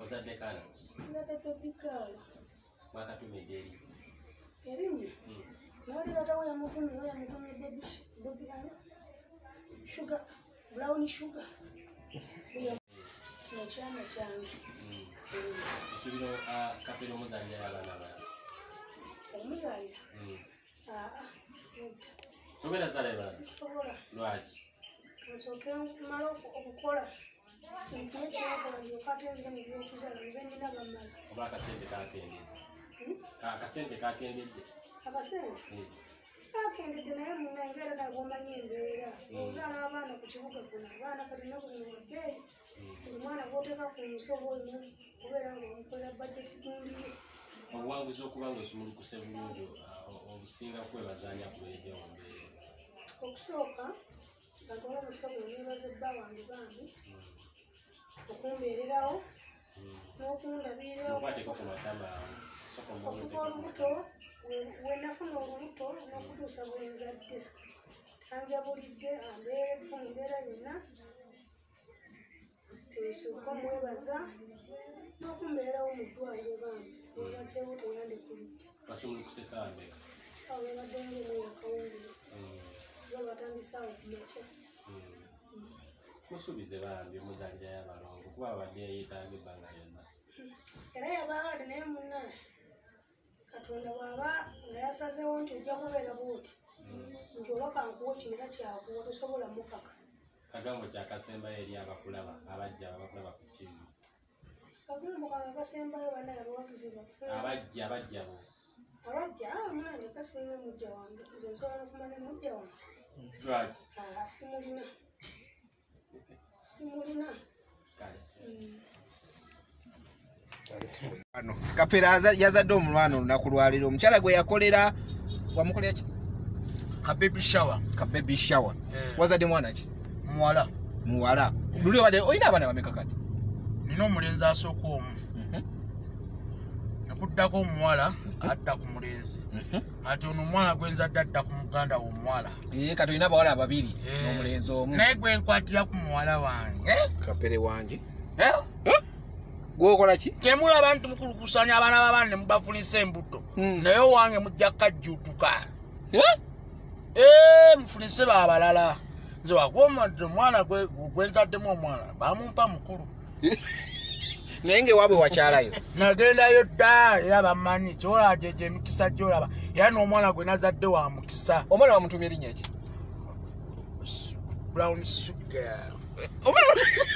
Ozadde kana. Nzadde baby girl. Mwakatumye eri. Erinnya. Nali tatawe yamutumye baby sugar, brown sugar. Kino kyama kyange. Isubiro kapero muzalira abaana bana. Omuzalira? Togenda zala bana? Sisobola. Lwaki? Kansooke mala okukola. Kintu ekyakola ndyoka ate nzira mu by'okuzala nze nina bamala. Oba akasente kakendedde. Akasente kakendedde. Akasente? Kakendedde naye munengera nagomanya embeera. Ozaala abaana ku kibuga kuno abaana kati nnaku zino wabbeeyi. Buli mwana gw'oteeka ku nsobo olina kubeera ng'omukolera bajeti gundiye. Obuwanguzi okuba ng'osumulukuse bulungi obusinga kwebazaanya kubeeredde mu mbeera. Okusooka ngatwala omukisa gwe neebaza ebba wange bambi okumbeererawo n'okundabirirawo okuva olubuto we nafuna olubuto n'okutuusa bwe nzadde tanjabulidde ambeeredde mu mbeera yonna teesooka mwebaza n'okumbeerawo mu ddwaliro bambi webaddewo teyandikulidde basumulukuse saawa mmeka? Saawa ebadde ng'emu yakawungeezi nga batandisaawo ku makya. Musuubize bambi muzalirayo abalongo kuba abadde yeetaaga ebbanga lyonna. Era yabaawade naye munnaye Katonda bw'aba nga yasazeewo nti ojja kubeera bw'oti nti oba kankuwa kino era kyakuwa tosobola mukaka. Kagambo kyakasembayo eri abakulaba abajja abakulaba ku TV. Kagambo kange kasembayo banaye abawagizi baffe. Abajja bo. Abajja mwana kasinga mujja wange nze nsobola n'okufumana mujja wange. Lwaki? Simulina. Simulina. Ano Kapera yazadde omulwana olunaku lwaliro omukyala gwe yakolera wamukolera ki? Ka baby shower. Wazadde mwana ki? Muwala. Luli obadde olina abaana bameka kati? Nina omulenzi asooka omu. Nekuddako omuwala adda ku mulenzi. Ati ono omwana gwenzadde adda ku muganda w'omuwala. Kati olina abawala babiri n'omulenzi omu. Naye gwe nkwatira ku muwala wange. Kapere wange. Gwokola ki? Temulaba nti mukulukusanya abaana b'abaana ne mubafulisa embuto. Naye owange mujja kajjuutuka. Mufulise baabalala. Nze wakuba omwana gwenzaddemu omwana bamumpa mukulu. Naye ngewaabwe wakyalayo? Nagendayo dda era bamanyi kyolaba gye emikisa gyolaba era n'omwana gwe nazadde wa mukisa. Omwana wamutumya erinnya ki? Brown sugar.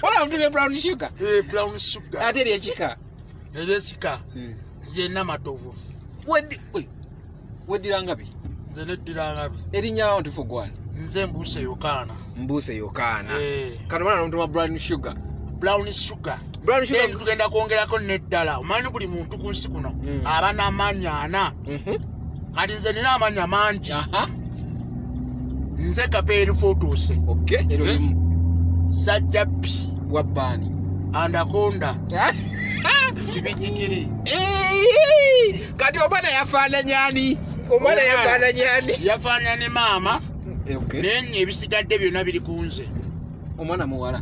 Omwana wamutumya brown sugar? Brown sugar. Ate eryekika? Eryekika yenna matovu. Weddira ngabi? Nze neddira ngabi. Erinnya ntufu gwani? Nze Mbuuse Yokaana. Mbuuse Yokaana. Kati omwana namutuma brown sugar? Brown sugar. Brown sugar tugenda kwongerako n'eddala. Omanyi buli muntu ku nsi kuno aba n'amannya 4. Kati nze nina amannya mangi. Nze Kapere Photos. Sajjappi. Wabbani. Anaconda. Kibijigiri. Kati omwana yafaananya ani? Yafaananya ne maama. Naye ebisigadde byonna biri ku nze. Omwana muwala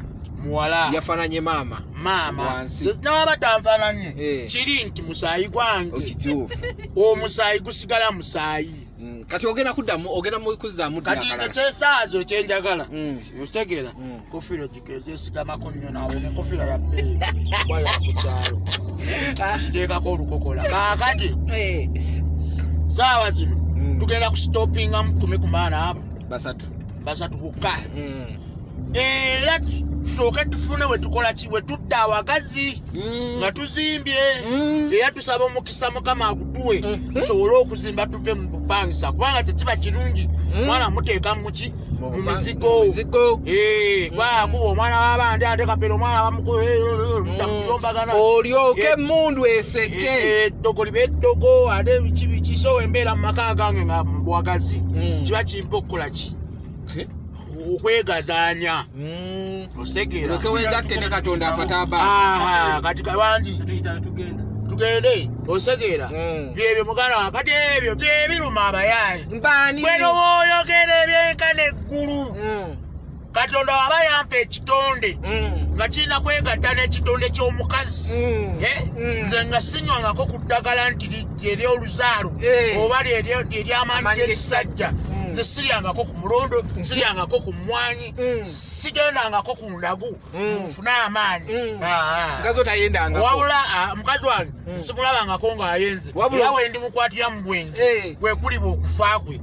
yafaananye maama wansi. Nawaba tanfaananye kiri nti musaayi gwange. Okituufu. Omusaayi gusigala musaayi. Kati ogenda kuzzaamu kati nze kyesaazo kyenjagala otegera kofiira gikezeesigamako nnyo naawe nekofiira ya bbeeyi waya ku kyalo giteekako olukokola kaakati saawa zino tugenda kusitopinga mutume ku baana abo basatu bukka era tusooke tufune we tukola ki we tudda awagazi nga tuzimbye era tusaba omukisa Mukama agutuwe tusobole okuzimba tuve mu bupangisa kubanga tekiba kirungi mwana muteeka muki mu mizigo gwakuba omwana w'abandi ate Kapere omwana bamukuyombagana olyoke emmundu eseke eddogo liba eddogo ate biki so embeera mu maka gange nga bwagazi kiba kimpa okukola ki okwegazanya osegeera wegatte ne Katonda afata kati kabangi tugende osegeera byebyo muganda wange kati ebyo byebiruma abayaayi bweno bwoyogera ebyenkana eggulu Katonda waba yampa ekitonde nga kirina kwegatta n'ekitonde ky'omukazi nze nga sinywangako ku ddagala nti ery'oluzaalo oba ery'amaanyi g'ekisajja nze siryangako ku mulondo siryangako ku mmwanyi sigendangako ku ndagu nfune amaanyi wabula mukazi wange simulabangako ng'ayenze era we ndi mukwatira mu bwenzi kwe kuliba okufa kwe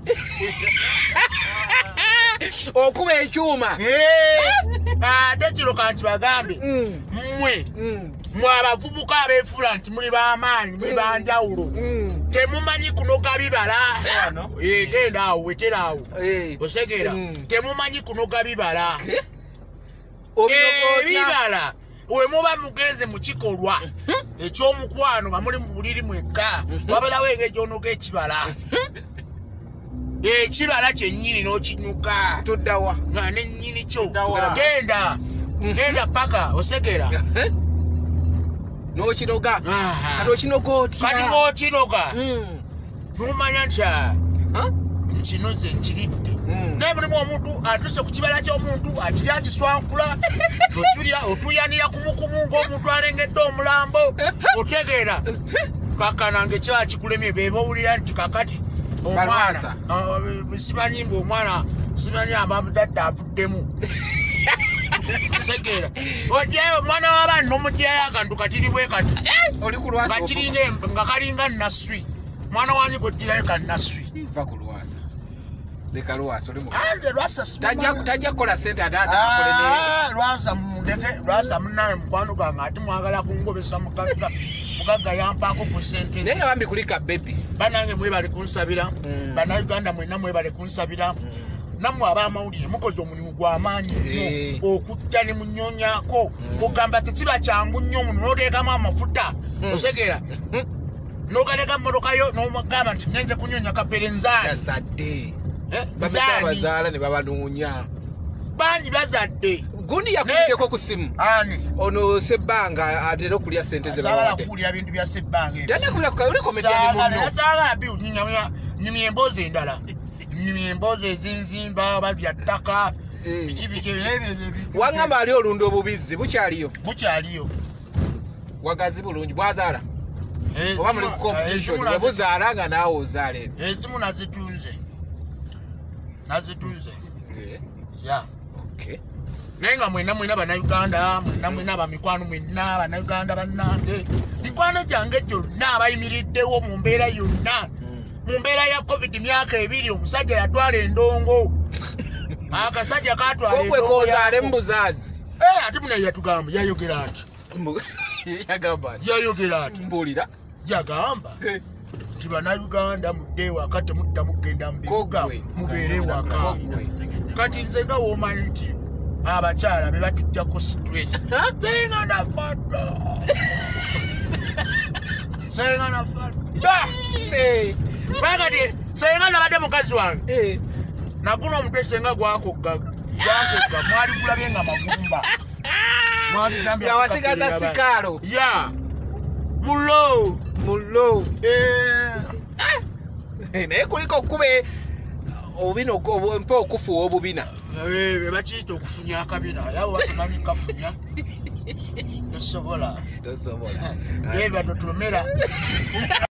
okuba ekyuma ate kiro kanti bagambe mmwe abavubuka abeefula nti muli b'amaanyi muli banjawulo temumanyi kunoga bibala genda awo wetera awo osegeera temumanyi kunoga bibala ebibala we muba mugenze mu kikolwa eky'omukwano nga muli mu buliri mwekka wabalawo engeri gy'onoga ekibala ekibala kyennyini n'okinyuka tuddawa nga nennyini kyo genda paka osegeera n'okinoga kati okinoga otya kati ng'okinoga n'omanya nti kino ze nkiridde naye mulimu omuntu atuse ku kibala ky'omuntu akiri akiswankula otuyanira kumukumu ng'omuntu alengedde omulambo otegeera kakanange kiba kikulemye beba owulira nti kakati omwana simanyi mbu omwana simanyi abamudadde avuddemu segeera ojeyo omwana w'abaana n'omugirayo akantu katiri bwe kati nga kalinga naswi mwana wanyi gogirayo kanaswi va ku lwasa leka lwasa oli lwasa tajja kukola sente lwasa munnawe mukwano gange ate mwagala kungobesa mugagga yampaako ku sente naye nga bambi kulika bebi banange mwebale kunsabira bannayuganda mwenna mwebale kunsabira nammwe ab'amawulire mukoze omulimu gw'amaanyi nnyo okujja ne munnyonyako kugamba tekiba kyangu nnyo omuntu n'oteekamu amafuta osegeera n'ogaleka mmotokayo n'omugamba nti ngenze kunyonya kaperenzaani yazadde bazaala ne babanoonya bangi bazadde gundi yakubiddeko ku simu ani ono sebbanga atera okulya sente ze bawadde kuwulira bintu bya sebbanga yasaagala nyumya emboozi endala nyumya emboozi ezinzimba babya ttaka wangamba ali olunda obubizzi bukyaliyo wagazi bulungi bwazaala oba muli ku competition webuzaala nga naawe ozaala eno ezimu nazitunze ya naye nga mwenna bannayuganda mwenna bamikwano mwenna bannayuganda bannange mikwano gyange gyonna abayimiriddewo mu mbeera yonna mu mbeera ya covid myaka 2 omusajja yatwala endongo akasajja katwala endongokozaale mu buzaazi ate munaye yatugamba yayogera ati mbuulira yagamba nti bannayuganda mudde waka temudda mugenda mu bibuga mubeere waka kati nze nga woomanyi nti abakyala be batujjako stress senga nafadda bakati senga nabadde mukazi wange naguno omutwe senga gwakogga mwali gulabye nga magumba yawasigaza sikaalo ya mulo naye kuliko okube obubina mpa okufuwa obubina bakiyita okufunya akabina yabo batamanyi kafunya tosobola eba totumera